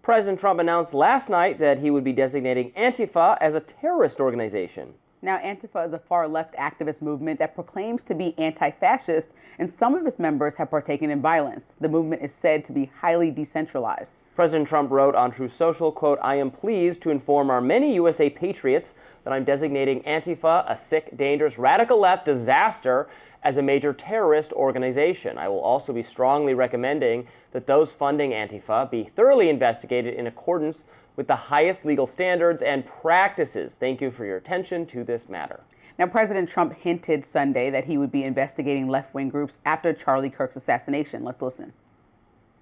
President Trump announced last night that he would be designating Antifa as a terrorist organization. Now, Antifa is a far-left activist movement that proclaims to be anti-fascist, and some of its members have partaken in violence. The movement is said to be highly decentralized. President Trump wrote on Truth Social, quote, "I am pleased to inform our many USA patriots that I'm designating Antifa, a sick, dangerous, radical left disaster, as a major terrorist organization. I will also be strongly recommending that those funding Antifa be thoroughly investigated in accordance with the highest legal standards and practices. Thank you for your attention to this matter." Now, President Trump hinted Sunday that he would be investigating left-wing groups after Charlie Kirk's assassination. Let's listen.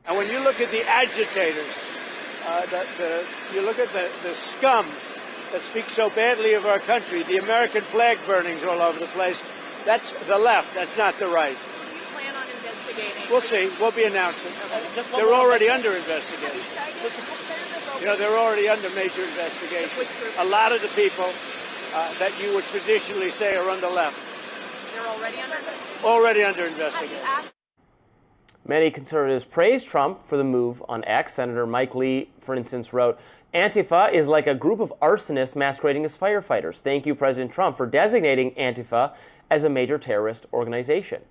And when you look at the agitators, you look at the scum that speaks so badly of our country, the American flag burnings all over the place, that's the left, that's not the right. Do you plan on investigating? We'll see. We'll be announcing. They're already under investigation. You know, they're already under major investigation. A lot of the people that you would traditionally say are on the left. They're already under investigation. Many conservatives praised Trump for the move on X. Senator Mike Lee, for instance, wrote, "Antifa is like a group of arsonists masquerading as firefighters. Thank you, President Trump, for designating Antifa as a major terrorist organization."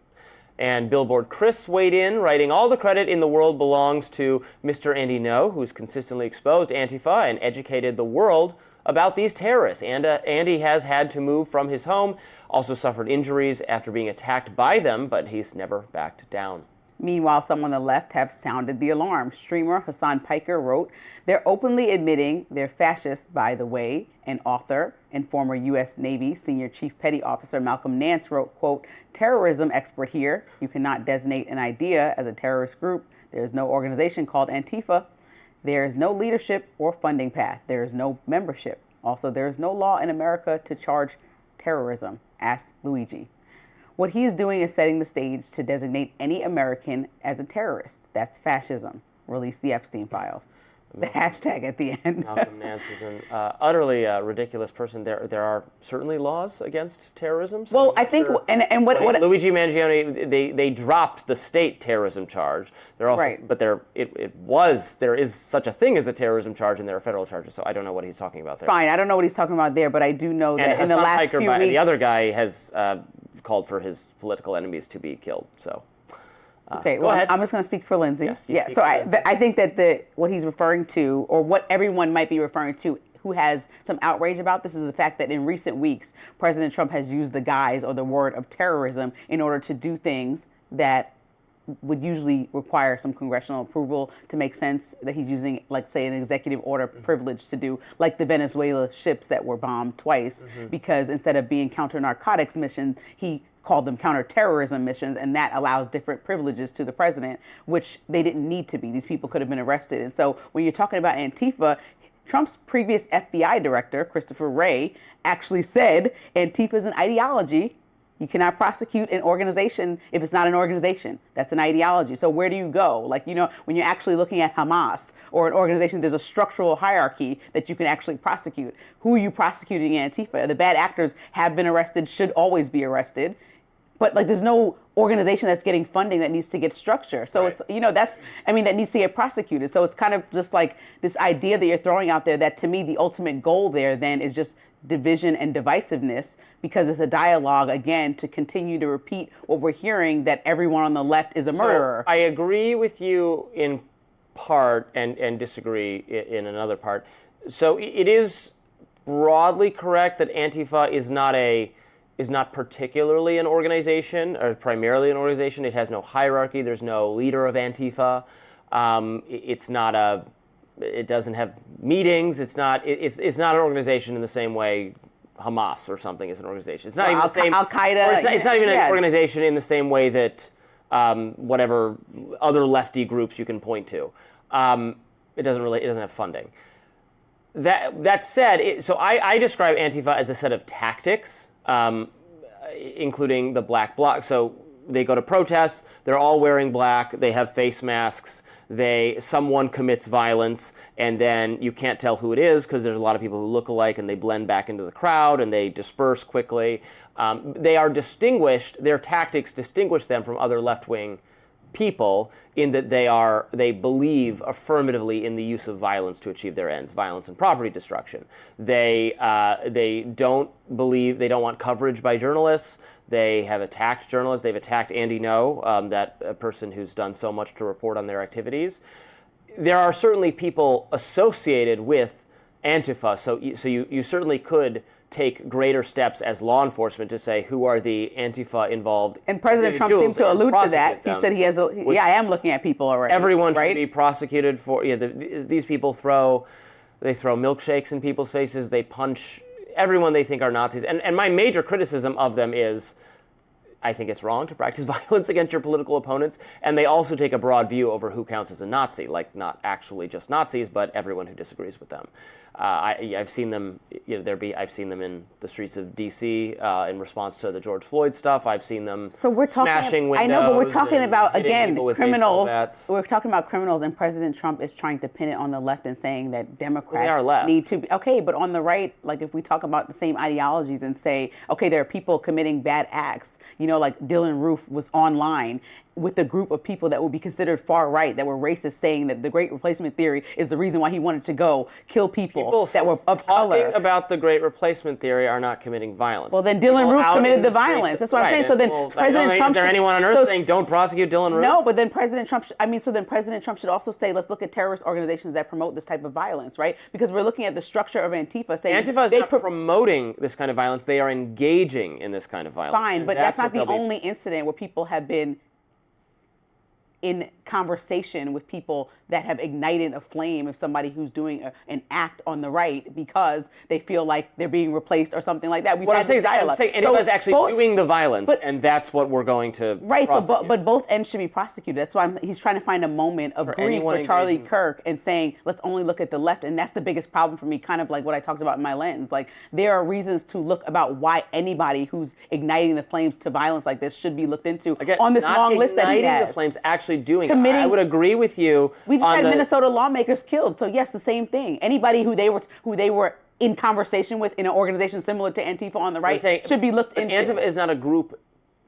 And Billboard Chris weighed in, writing, "All the credit in the world belongs to Mr. Andy Ngo, who's consistently exposed Antifa and educated the world about these terrorists. And Andy has had to move from his home, also suffered injuries after being attacked by them, but he's never backed down." Meanwhile, some on the left have sounded the alarm. Streamer Hassan Piker wrote, "They're openly admitting they're fascist, by the way," and author and former U.S. Navy Senior Chief Petty Officer Malcolm Nance wrote, quote, "Terrorism expert here. You cannot designate an idea as a terrorist group. There is no organization called Antifa. There is no leadership or funding path. There is no membership. Also, there is no law in America to charge terrorism. Ask Luigi." What he is doing is setting the stage to designate any American as a terrorist. That's fascism. Release the Epstein files. The hashtag at the end. Malcolm Nance is an utterly ridiculous person. There are certainly laws against terrorism. So well, I think, sure. and what Luigi Mangione, they dropped the state terrorism charge. They're also, right. But there is such a thing as a terrorism charge, and there are federal charges. So I don't know what he's talking about there. Fine, I don't know what he's talking about there, but I do know that in the last few weeks, the other guy has called for his political enemies to be killed. So. Okay, well, I'm just going to speak for Lindsay. Yes, so I think that what he's referring to, or what everyone might be referring to, who has some outrage about this, is the fact that in recent weeks, President Trump has used the guise or the word of terrorism in order to do things that would usually require some congressional approval to make sense, that he's using, like, say, an executive order privilege to do, like the Venezuela ships that were bombed twice, because instead of being counter-narcotics missions, he called them counter-terrorism missions, and that allows different privileges to the president, which they didn't need to be. These people could have been arrested. And so when you're talking about Antifa, Trump's previous FBI director, Christopher Wray, actually said Antifa is an ideology. You cannot prosecute an organization if it's not an organization. That's an ideology. So where do you go? Like, you know, when you're actually looking at Hamas or an organization, there's a structural hierarchy that you can actually prosecute. Who are you prosecuting Antifa? The bad actors have been arrested, should always be arrested. But, like, there's no organization that's getting funding that needs to get structure. So right. It's, you know, that needs to get prosecuted. So it's kind of just like this idea that you're throwing out there that, to me, the ultimate goal there then is just division and divisiveness, because it's a dialogue, again, to continue to repeat what we're hearing, that everyone on the left is a murderer. I agree with you in part and disagree in another part. So it is broadly correct that Antifa is not particularly an organization, or primarily an organization. It has no hierarchy. There's no leader of Antifa. It doesn't have meetings. It's not an organization in the same way Hamas or something is an organization. It's not even the same. Al-Qaeda. It's not even an organization in the same way that whatever other lefty groups you can point to. It doesn't have funding. That said, so I describe Antifa as a set of tactics. Including the black bloc. So they go to protests, they're all wearing black, they have face masks, someone commits violence, and then you can't tell who it is because there's a lot of people who look alike, and they blend back into the crowd and they disperse quickly. They are distinguished, their tactics distinguish them from other left-wing people in that they believe affirmatively in the use of violence to achieve their ends, violence and property destruction. They don't want coverage by journalists. They have attacked journalists. They've attacked Andy Ngo, that person who's done so much to report on their activities. There are certainly people associated with Antifa, so you certainly could take greater steps as law enforcement to say who are the Antifa involved. And President Trump seems to allude to that. He said he has. I am looking at people already. Everyone right? should be prosecuted for. These people throw milkshakes in people's faces. They punch everyone they think are Nazis. And my major criticism of them is, I think it's wrong to practice violence against your political opponents, and they also take a broad view over who counts as a Nazi, like not actually just Nazis, but everyone who disagrees with them. I've seen them. I've seen them in the streets of D.C. In response to the George Floyd stuff. I've seen them smashing windows. I know, but we're talking about again criminals. We're talking about criminals, and President Trump is trying to pin it on the left and saying that Democrats need to be okay, but on the right, like if we talk about the same ideologies and say, okay, there are people committing bad acts. Like Dylan Roof was online with a group of people that would be considered far right, that were racist, saying that the Great Replacement Theory is the reason why he wanted to go kill people that were of color. Talking about the Great Replacement Theory are not committing violence. Well, then Dylan Roof committed the violence. That's what I'm saying. So then President Trump. Is there anyone on earth saying don't prosecute Dylan Roof? No, but then President Trump. So then President Trump should also say, let's look at terrorist organizations that promote this type of violence, right? Because we're looking at the structure of Antifa. Saying Antifa is not promoting this kind of violence. They are engaging in this kind of violence. Fine, but that's not the only incident where people have been in conversation with people that have ignited a flame of somebody who's doing an act on the right because they feel like they're being replaced or something like that. I'm saying Antifa is actually doing the violence, and that's what we're going to prosecute. So but both ends should be prosecuted. That's why he's trying to find a moment of grief for Charlie Kirk and saying, let's only look at the left. And that's the biggest problem for me, kind of like what I talked about in my lens. Like, there are reasons to look about why anybody who's igniting the flames to violence like this should be looked into on this long list that he has. Igniting the flames, actually doing it. I would agree with you. We just had Minnesota lawmakers killed. So yes, the same thing. Anybody who they were in conversation with in an organization similar to Antifa on the right should be looked into. Antifa is not a group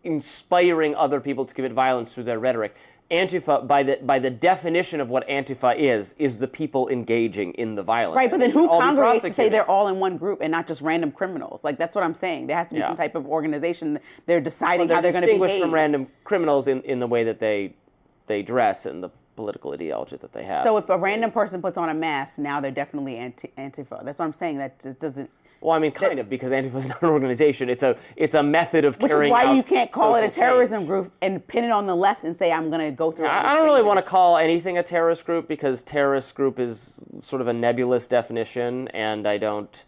inspiring other people to commit violence through their rhetoric. Antifa, by the definition of what Antifa is the people engaging in the violence. Right, but then who congregates to say they're all in one group and not just random criminals? Like, that's what I'm saying. There has to be some type of organization. They're deciding how they're going to behave. They're distinguished from random criminals in the way that they dress and the political ideology that they have. So if a random person puts on a mask, now they're definitely Antifa. That's what I'm saying. That just doesn't. Well, I mean, kind of, because Antifa is not an organization. It's a method of carrying out. Which is why you can't call it a terrorism group and pin it on the left and say, I'm going to go through it. I don't really want to call anything a terrorist group, because terrorist group is sort of a nebulous definition, and I don't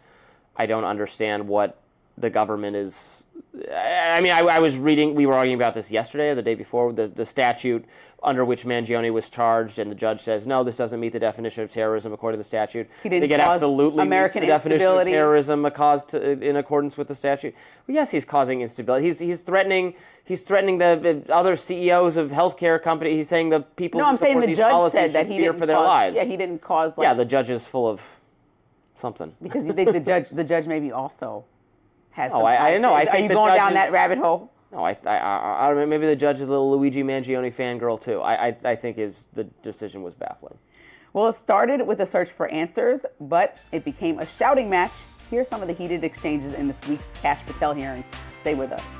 understand what the government is. I mean, I was reading, we were arguing about this yesterday or the day before, the statute under which Mangione was charged, and the judge says, no, this doesn't meet the definition of terrorism according to the statute. He didn't think it absolutely American meets the definition of terrorism caused in accordance with the statute. Well, yes, he's causing instability. He's threatening the other CEOs of healthcare companies. He's saying the people who support these policies should fear for their lives. Yeah, he didn't cause. Yeah, the judge is full of something. Because you think the judge maybe also has some I know. I think are you going down that rabbit hole? No, I don't know, maybe the judge is a little Luigi Mangione fangirl too. I think the decision was baffling. Well, it started with a search for answers, but it became a shouting match. Here are some of the heated exchanges in this week's Kash Patel hearings. Stay with us.